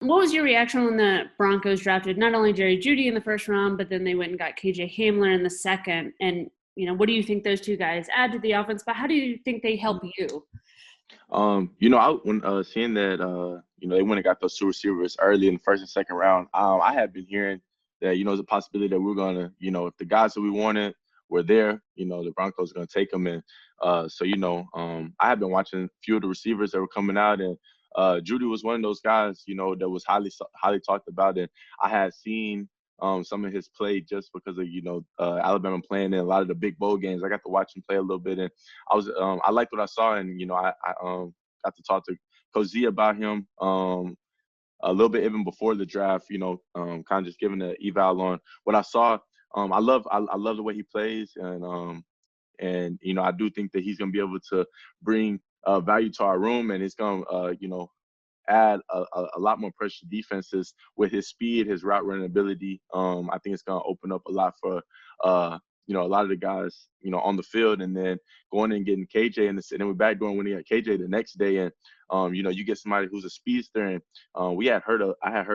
What was your reaction when the Broncos drafted not only Jeudy in the first round, but then they went and got KJ Hamler in the second? And, what do you think those two guys add to the offense, but how do you think they help you? When seeing that, they went and got those two receivers early in the first and second round. I had been hearing that, there's a possibility that we're gonna, if the guys that we wanted were there, the Broncos are gonna take them. And I have been watching a few of the receivers that were coming out, and Jeudy was one of those guys, that was highly talked about, and I had seen some of his play just because of Alabama playing in a lot of the big bowl games. I got to watch him play a little bit, and I liked what I saw, and I got to talk to Coach Z about him a little bit even before the draft. Kind of just giving an eval on what I saw. I love the way he plays, and I do think that he's gonna be able to bring value to our room, and it's gonna add a lot more pressure to defenses with his speed, his route running ability. I think it's going to open up a lot for, a lot of the guys, on the field, and then going and getting KJ and then we're back doing when he had KJ the next day. And, you get somebody who's a speedster, and I had heard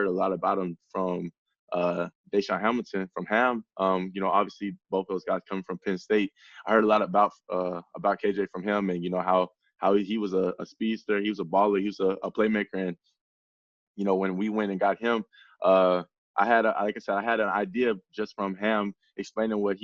a lot about him from Deshaun Hamilton from Ham. Obviously both those guys coming from Penn State. I heard a lot about KJ from him, and, how he was a speedster, he was a baller, he was a playmaker. And, when we went and got him, I had an idea just from him explaining what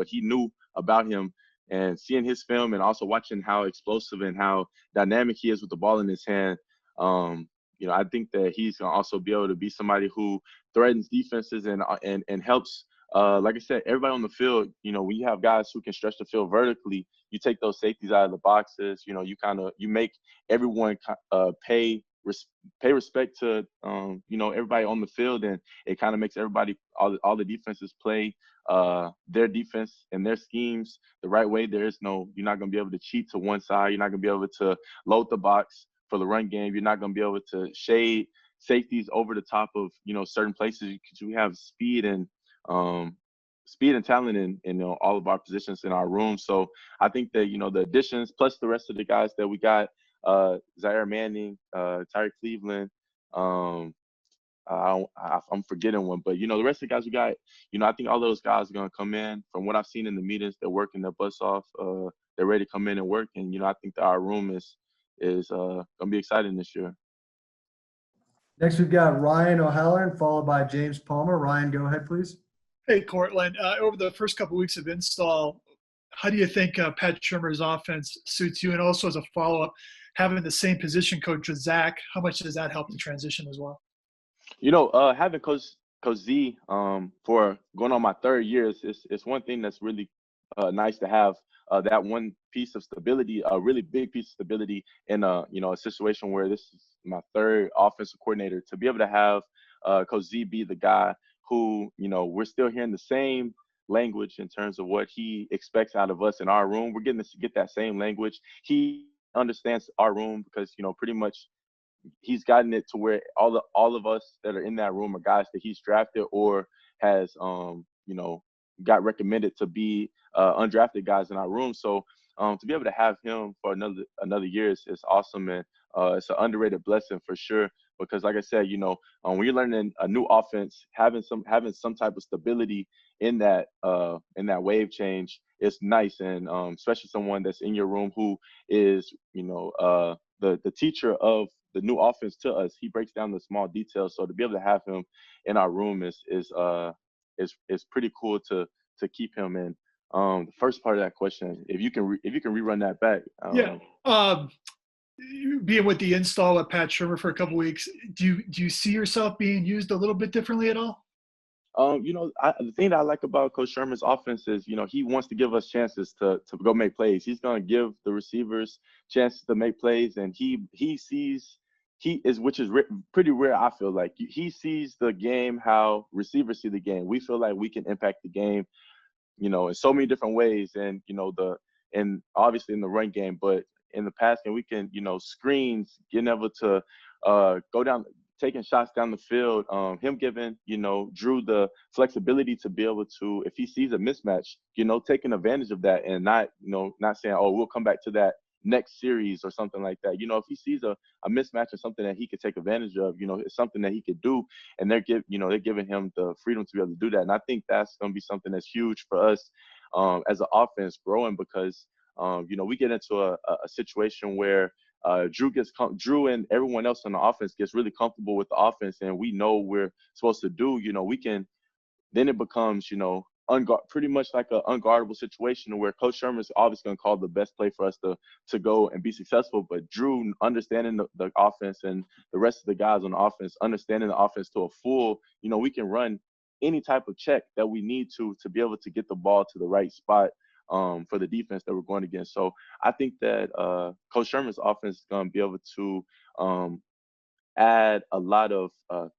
he knew about him, and seeing his film, and also watching how explosive and how dynamic he is with the ball in his hand. I think that he's going to also be able to be somebody who threatens defenses and helps. Like I said, everybody on the field, when you have guys who can stretch the field vertically, you take those safeties out of the boxes, you make everyone pay respect to, everybody on the field, and it kind of makes all the defenses play their defense and their schemes the right way. You're not going to be able to cheat to one side. You're not going to be able to load the box for the run game. You're not going to be able to shade safeties over the top of, certain places, because we have speed and talent in all of our positions in our room. So I think that, the additions plus the rest of the guys that we got, Zaire Manning, Tyreek Cleveland, I'm forgetting one, but, the rest of the guys we got, I think all those guys are going to come in. From what I've seen in the meetings, they're working their butts off. They're ready to come in and work. And, I think that our room is going to be exciting this year. Next, we've got Ryan O'Halloran, followed by James Palmer. Ryan, go ahead, please. Hey, Courtland. Over the first couple of weeks of install, how do you think Pat Shurmur's offense suits you? And also, as a follow-up, having the same position coach with Zach, how much does that help the transition as well? Having Coach Z for going on my third year is one thing that's really nice to have. That one piece of stability, a really big piece of stability in a situation where this is my third offensive coordinator, to be able to have Coach Z be the guy who, we're still hearing the same language in terms of what he expects out of us in our room. We're getting to get that same language. He understands our room because, pretty much he's gotten it to where all of us that are in that room are guys that he's drafted or has, got recommended to be undrafted guys in our room. So to be able to have him for another year is awesome, and it's an underrated blessing for sure. Because like I said, when you're learning a new offense, having some type of stability in that wave change is nice, and especially someone that's in your room who is the teacher of the new offense to us. He breaks down the small details, so to be able to have him in our room is pretty cool to keep him in. The first part of that question, if you can rerun that back. Being with the install at Pat Shurmur for a couple of weeks, do you see yourself being used a little bit differently at all? The thing that I like about Coach Shurmur's offense is, he wants to give us chances to go make plays. He's going to give the receivers chances to make plays, and which is pretty rare. I feel like he sees the game how receivers see the game. We feel like we can impact the game, in so many different ways, and and obviously in the run game, but in the pass game we can, screens, getting able to go down, taking shots down the field. Him giving, Drew the flexibility to be able to, if he sees a mismatch, taking advantage of that, and not saying, oh, we'll come back to that next series or something like that. If he sees a mismatch or something that he could take advantage of, it's something that he could do, and they're giving him the freedom to be able to do that. And I think that's going to be something that's huge for us as an offense growing, because we get into a situation where Drew and everyone else on the offense gets really comfortable with the offense, and we know what we're supposed to do. Then it becomes, pretty much like an unguardable situation where Coach Sherman is obviously going to call the best play for us to go and be successful. But Drew, understanding the offense, and the rest of the guys on the offense, understanding the offense to a full, we can run any type of check that we need to be able to get the ball to the right spot for the defense that we're going against. So I think that Coach Sherman's offense is going to be able to add a lot of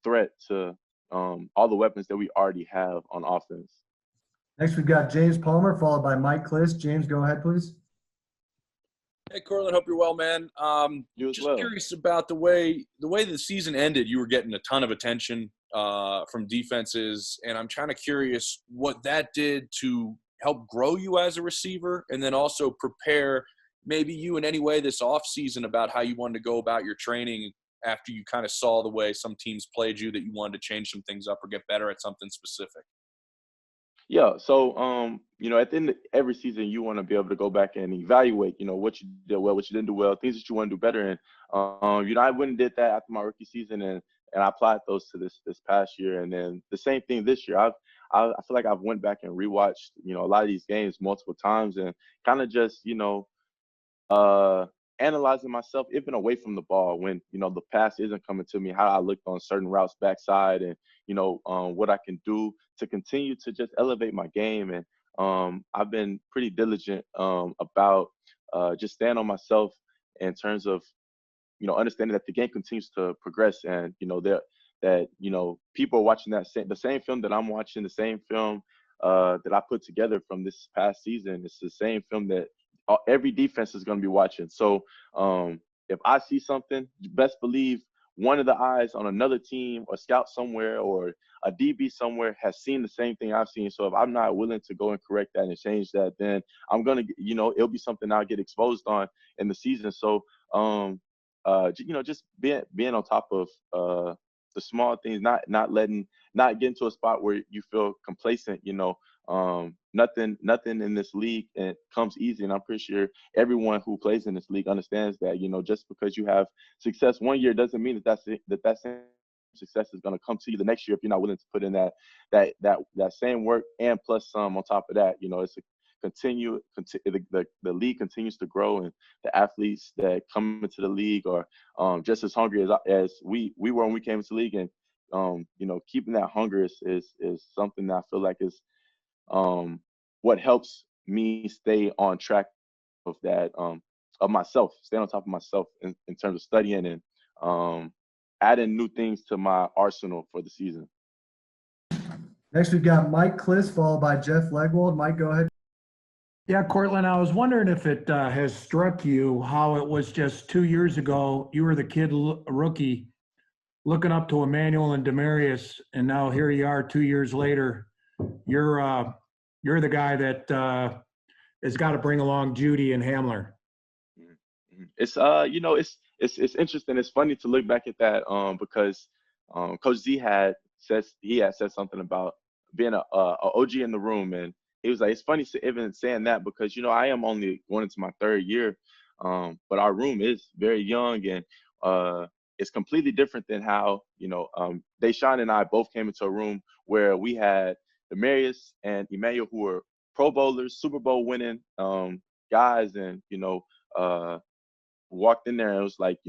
threat to all the weapons that we already have on offense. Next, we've got James Palmer, followed by Mike Kliss. James, go ahead, please. Hey, Courtland, hope you're well, man. You as Just well. curious about the way the season ended. You were getting a ton of attention from defenses, and I'm kind of curious what that did to help grow you as a receiver, and then also prepare maybe you in any way this offseason about how you wanted to go about your training after you kind of saw the way some teams played you, that you wanted to change some things up or get better at something specific. Yeah. So, at the end of every season, you want to be able to go back and evaluate, what you did well, what you didn't do well, things that you want to do better. And, I went and did that after my rookie season, and I applied those to this past year. And then the same thing this year. I feel like I've went back and rewatched, a lot of these games multiple times, and kind of just, analyzing myself even away from the ball when, the pass isn't coming to me, how I looked on certain routes backside, and, what I can do to continue to just elevate my game. And I've been pretty diligent about just staying on myself in terms of, understanding that the game continues to progress, and, that people are watching the same film that I'm watching, the same film that I put together from this past season. It's the same film that every defense is going to be watching. So if I see something, best believe one of the eyes on another team or scout somewhere or a DB somewhere has seen the same thing I've seen. So if I'm not willing to go and correct that and change that, then I'm going to, it'll be something I'll get exposed on in the season. So, just being on top of the small things, not getting to a spot where you feel complacent, nothing in this league and comes easy. And I'm pretty sure everyone who plays in this league understands that, just because you have success one year doesn't mean that same success is going to come to you the next year if you're not willing to put in that same work and plus some on top of that. It's a the league continues to grow, and the athletes that come into the league are just as hungry as we were when we came into the league. And keeping that hunger is something that I feel like is what helps me stay on track of that of myself, staying on top of myself in terms of studying and adding new things to my arsenal for the season. Next, we've got Mike Kliss, followed by Jeff Legwold. Mike, go ahead. Yeah, Courtland, I was wondering if it has struck you how it was just 2 years ago, you were the kid rookie looking up to Emmanuel and Demarius, and now here you are 2 years later. You're the guy that has got to bring along Jeudy and Hamler. It's it's interesting. It's funny to look back at that because Coach Z had said something about being a OG in the room, and he was like, it's funny even saying that because I am only going into my third year, but our room is very young, and it's completely different than how Deshaun and I both came into a room where we had Demarius and Emmanuel, who were Pro Bowlers, Super Bowl winning guys, and walked in there and it was like,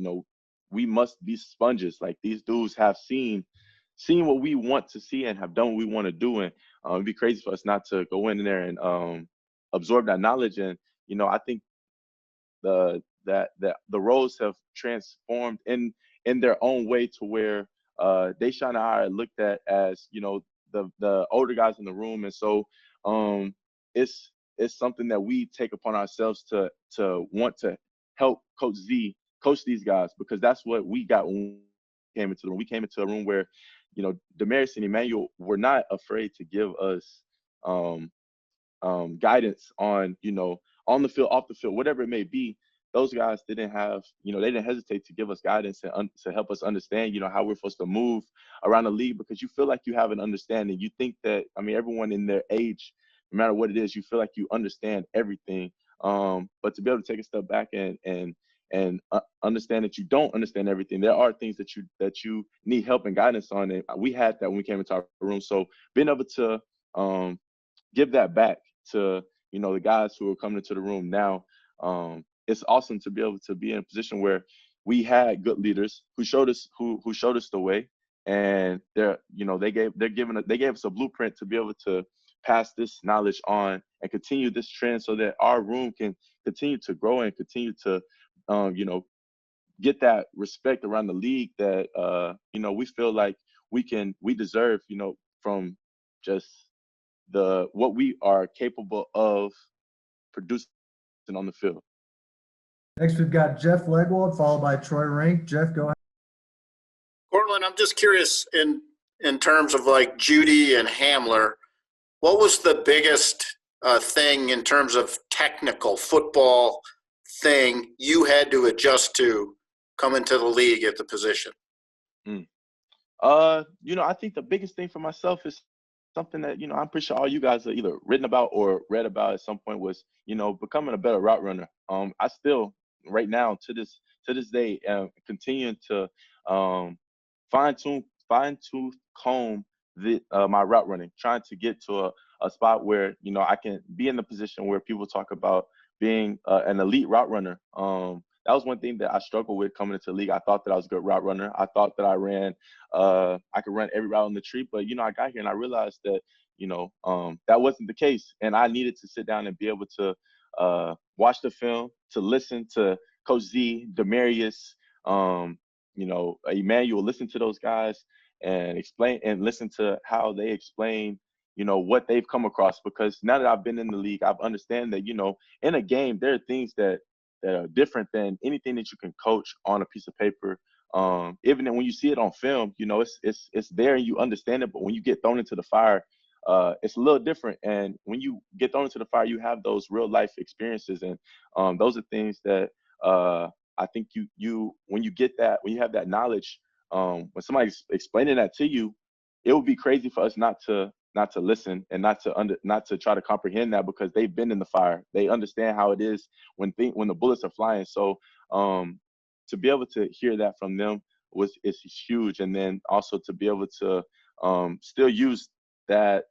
we must be sponges. Like, these dudes have seen what we want to see and have done what we want to do, and it'd be crazy for us not to go in there and absorb that knowledge. And I think the roles have transformed in their own way to where Deshaun and I are looked at as the older guys in the room, and so it's something that we take upon ourselves to want to help Coach Z coach these guys, because that's what we got when we came into the room. We came into a room where Demarius and Emmanuel were not afraid to give us guidance on on the field, off the field, whatever it may be. those guys didn't have, they didn't hesitate to give us guidance and to help us understand, how we're supposed to move around the league, because you feel like you have an understanding. You think that, everyone in their age, no matter what it is, you feel like you understand everything. But to be able to take a step back and understand that you don't understand everything. There are things that you need help and guidance on. And we had that when we came into our room. So being able to give that back to, the guys who are coming into the room now, it's awesome to be able to be in a position where we had good leaders who showed us the way. And they gave us a blueprint to be able to pass this knowledge on and continue this trend so that our room can continue to grow and continue to get that respect around the league that we feel like we deserve, from just what we are capable of producing on the field. Next, we've got Jeff Legwold, followed by Troy Rink. Jeff, go ahead. Courtland, I'm just curious in terms of like Jeudy and Hamler, what was the biggest thing in terms of technical football thing you had to adjust to coming to the league at the position? I think the biggest thing for myself is something that, I'm pretty sure all you guys have either written about or read about at some point was, becoming a better route runner. I still, right now, to this day, continuing to fine-tooth comb my route running, trying to get to a spot where, I can be in the position where people talk about being an elite route runner. That was one thing that I struggled with coming into the league. I thought that I was a good route runner. I thought that I could run every route on the tree. But, I got here and I realized that, that wasn't the case. And I needed to sit down and be able to watch the film, to listen to Coach Z, Demarius, Emmanuel, listen to those guys and explain and listen to how they explain, what they've come across. Because now that I've been in the league, I've understand that, in a game, there are things that are different than anything that you can coach on a piece of paper. Even when you see it on film, it's there and you understand it. But when you get thrown into the fire, it's a little different. And when you get thrown into the fire, you have those real life experiences. And those are things that I think when you have that knowledge, when somebody's explaining that to you, it would be crazy for us not to listen and not to try to comprehend that, because they've been in the fire. They understand how it is when the bullets are flying. So to be able to hear that from them is huge. And then also to be able to still use the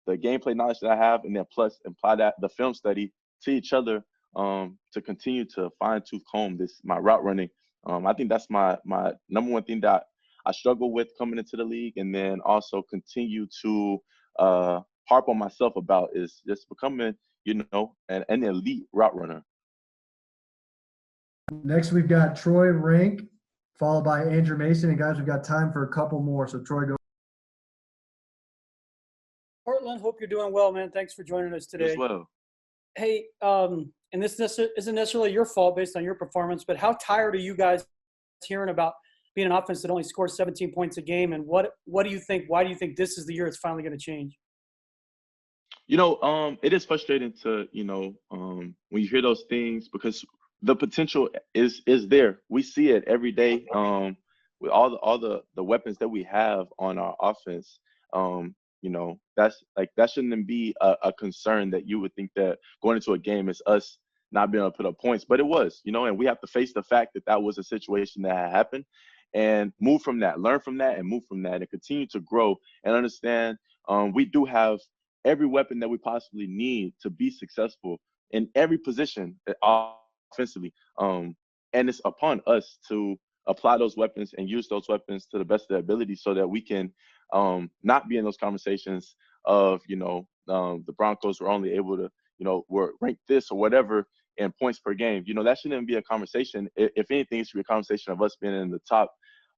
gameplay knowledge that I have, and then plus apply the film study to each other, to continue to fine-tooth comb my route running. I think that's my number one thing that I struggle with coming into the league, and then also continue to harp on myself about is just becoming, an elite route runner. Next, we've got Troy Rink, followed by Andrew Mason. And guys, we've got time for a couple more. So Troy, go. Courtland, hope you're doing well, man. Thanks for joining us today. As well. Hey, and this isn't necessarily your fault based on your performance, but how tired are you guys hearing about being an offense that only scores 17 points a game? And what do you think? Why do you think this is the year it's finally going to change? It is frustrating to, when you hear those things, because the potential is there. We see it every day with all the weapons that we have on our offense. That shouldn't be a concern that you would think that going into a game is us not being able to put up points. But it was, and we have to face the fact that was a situation that had happened and move from that, learn from that and move from that and continue to grow and understand we do have every weapon that we possibly need to be successful in every position offensively. And it's upon us to apply those weapons and use those weapons to the best of their ability so that we can not be in those conversations of, the Broncos were only able to, were ranked this or whatever in points per game. That shouldn't be a conversation. If anything, it should be a conversation of us being in the top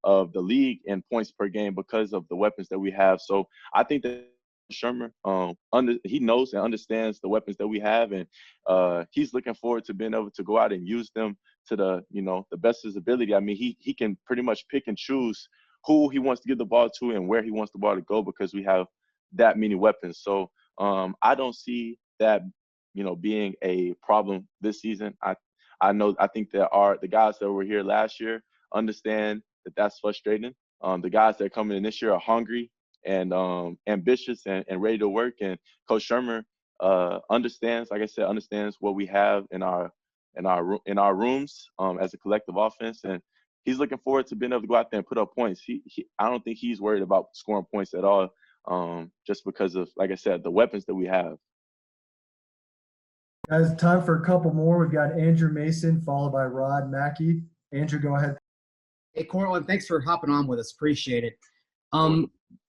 of the league in points per game because of the weapons that we have. So I think that Shermer, he knows and understands the weapons that we have, and he's looking forward to being able to go out and use them to the best of his ability. I mean, he can pretty much pick and choose who he wants to give the ball to and where he wants the ball to go because we have that many weapons. So I don't see that, being a problem this season. I think that the guys that were here last year understand that that's frustrating. The guys that are coming in this year are hungry and ambitious and ready to work. And Coach Shermer understands, like I said, understands what we have in our rooms as a collective offense, and he's looking forward to being able to go out there and put up points. I don't think he's worried about scoring points at all, just because of, like I said, the weapons that we have. Guys, time for a couple more. We've got Andrew Mason followed by Rod Mackey. Andrew, go ahead. Hey, Courtland, thanks for hopping on with us. Appreciate it.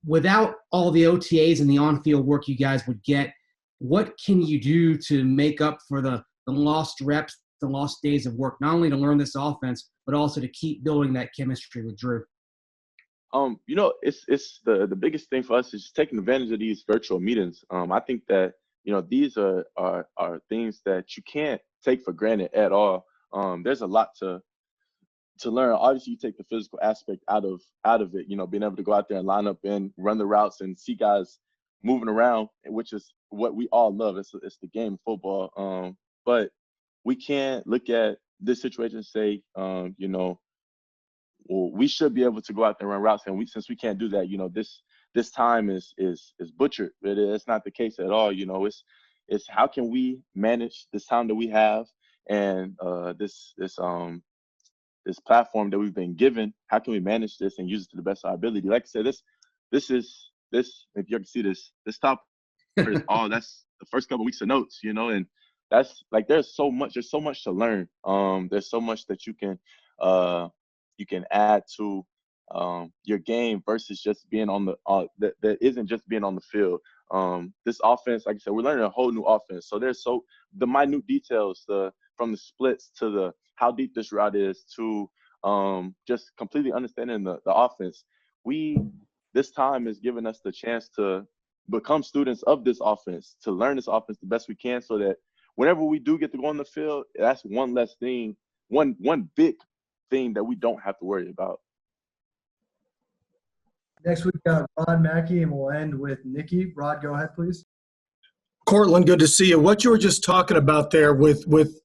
Without all the OTAs and the on-field work you guys would get, what can you do to make up for the lost reps, the lost days of work, not only to learn this offense, but also to keep building that chemistry with Drew? It's the biggest thing for us is just taking advantage of these virtual meetings. I think that, these are things that you can't take for granted at all. There's a lot to learn. Obviously, you take the physical aspect out of it, being able to go out there and line up and run the routes and see guys moving around, which is what we all love. It's the game of football. But we can't look at this situation and say, well, we should be able to go out there and run routes, and since we can't do that, this time is butchered. But it's not the case at all. It's how can we manage this time that we have and this platform that we've been given. How can we manage this and use it to the best of our ability? Like I said, this if you can see this top is all that's the first couple of weeks of notes, and that's like there's so much to learn. There's so much that you can add to your game versus just being on the that isn't just being on the field. This offense, like I said, we're learning a whole new offense. So there's the minute details, from the splits to how deep this route is to just completely understanding the offense. This time is giving us the chance to become students of this offense, to learn this offense the best we can, so that whenever we do get to go on the field, that's one less thing, one big thing that we don't have to worry about. Next, we've got Rod Mackey, and we'll end with Nikki. Rod, go ahead, please. Courtland, good to see you. What you were just talking about there with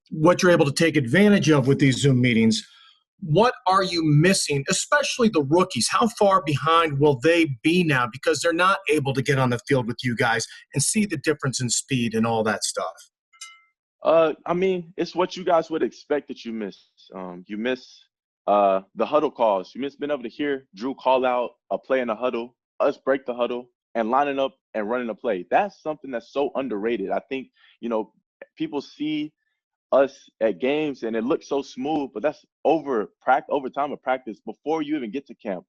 what you're able to take advantage of with these Zoom meetings, what are you missing, especially the rookies? How far behind will they be now because they're not able to get on the field with you guys and see the difference in speed and all that stuff? It's what you guys would expect that you miss. You miss the huddle calls. You miss being able to hear Drew call out a play in the huddle, us break the huddle, and lining up and running a play. That's something that's so underrated. I think, people see us at games and it looks so smooth, but that's over time of practice before you even get to camp.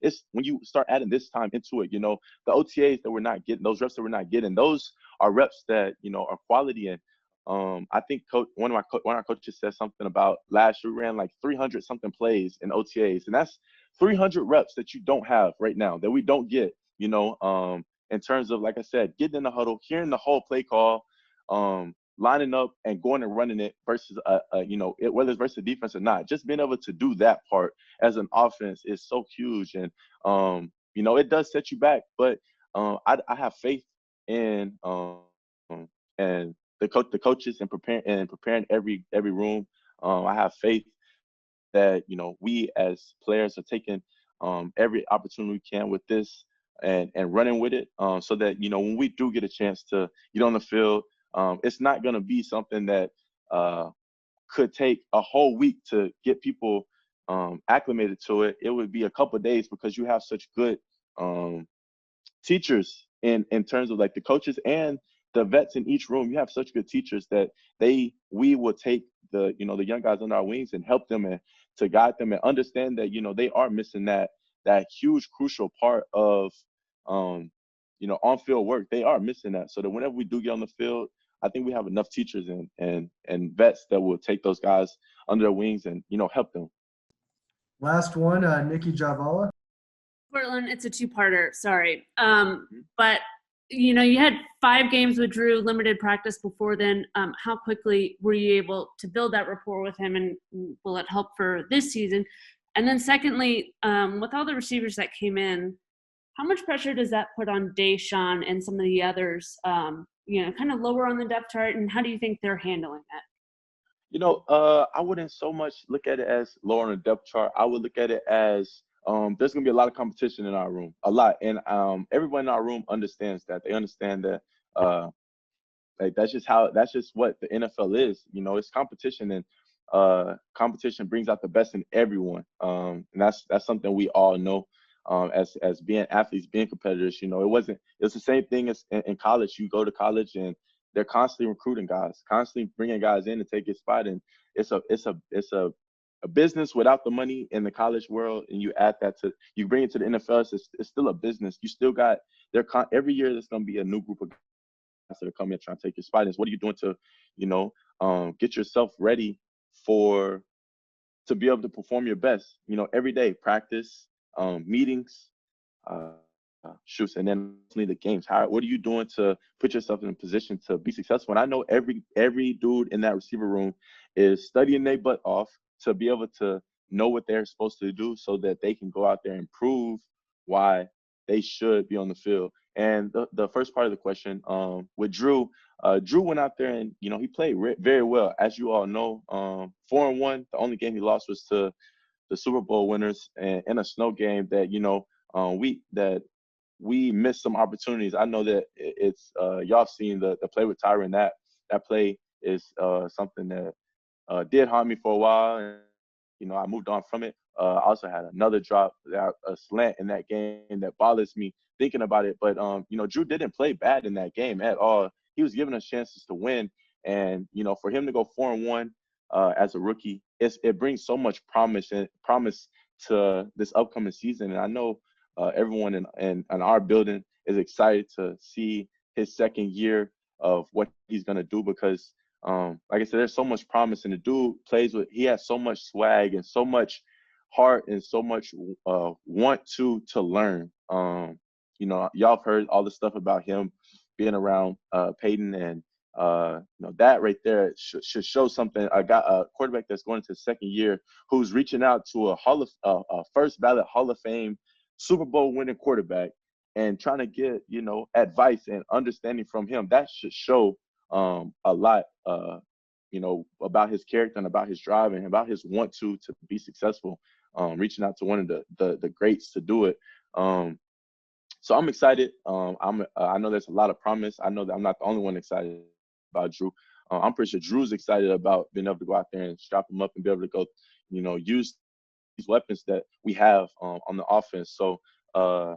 It's when you start adding this time into it, the OTAs that we're not getting, those reps that we're not getting, those are reps that, are quality. And I think one of our coaches said something about last year we ran like 300 something plays in OTAs, and that's 300 reps that you don't have right now, that we don't get, in terms of, like I said, getting in the huddle, hearing the whole play call, lining up and going and running it versus, whether it's versus defense or not, just being able to do that part as an offense is so huge. And, it does set you back, but I have faith in and the coaches and preparing every room. I have faith that, we as players are taking every opportunity we can with this and running with it, so that, when we do get a chance to get on the field, it's not going to be something that could take a whole week to get people acclimated to it. It would be a couple of days because you have such good teachers in terms of like the coaches and the vets in each room. You have such good teachers that we will take the young guys under our wings and help them and to guide them and understand that, they are missing that huge crucial part of on-field work. They are missing that, so that whenever we do get on the field, I think we have enough teachers and vets that will take those guys under their wings and, help them. Last one, Nikki Javala. Courtland, it's a two-parter. Sorry. But, you had 5 games with Drew, limited practice before then. How quickly were you able to build that rapport with him, and will it help for this season? And then secondly, with all the receivers that came in, how much pressure does that put on Deshaun and some of the others, kind of lower on the depth chart, and how do you think they're handling that? I wouldn't so much look at it as lower on the depth chart. I would look at it as there's going to be a lot of competition in our room, a lot. And everyone in our room understands that. They understand that like that's just what the NFL is. It's competition, and competition brings out the best in everyone. And that's something we all know. As being athletes, being competitors, it was the same thing as in college. You go to college and they're constantly recruiting guys, constantly bringing guys in to take his spot. And it's a business without the money in the college world. And you bring it to the NFL, it's still a business. You still got every year there's going to be a new group of guys that are coming and trying to take your spot. And what are you doing to, get yourself ready to be able to perform your best, every day, practice, meetings, shoots, and then the games. What are you doing to put yourself in a position to be successful? And I know every dude in that receiver room is studying their butt off to be able to know what they're supposed to do so that they can go out there and prove why they should be on the field. And the first part of the question, with Drew went out there and, he played very well. As you all know, 4-1, the only game he lost was to the Super Bowl winners and in a snow game that, we missed some opportunities. I know that it's y'all seen the play with Tyron. That play is something that did haunt me for a while, and I moved on from it. I also had another drop, a slant in that game that bothers me thinking about it. But Drew didn't play bad in that game at all. He was giving us chances to win, and for him to go 4-1 as a rookie, it brings so much promise to this upcoming season. And I know everyone in our building is excited to see his second year of what he's going to do because, like I said, there's so much promise. And the dude he has so much swag and so much heart and so much want to learn. Y'all have heard all the stuff about him being around Peyton, and that right there should show something. A quarterback that's going into his second year who's reaching out to a first ballot Hall of Fame Super Bowl winning quarterback and trying to get, advice and understanding from him. That should show a lot, about his character and about his drive and about his want to be successful, reaching out to one of the greats to do it. So I'm excited. I know there's a lot of promise. I know that I'm not the only one excited about Drew. I'm pretty sure Drew's excited about being able to go out there and strap him up and be able to go, use these weapons that we have on the offense. So, I'm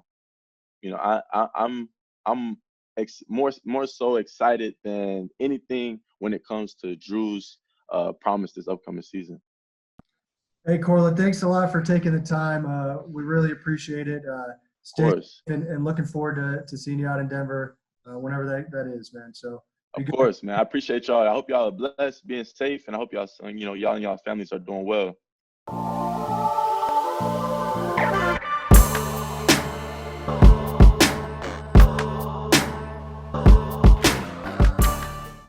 more so excited than anything when it comes to Drew's promise this upcoming season. Hey, Courtland, thanks a lot for taking the time. We really appreciate it. Stay safe and looking forward to seeing you out in Denver whenever that is, man. So. Of course, man. I appreciate y'all. I hope y'all are blessed, being safe, and I hope y'all and y'all families are doing well.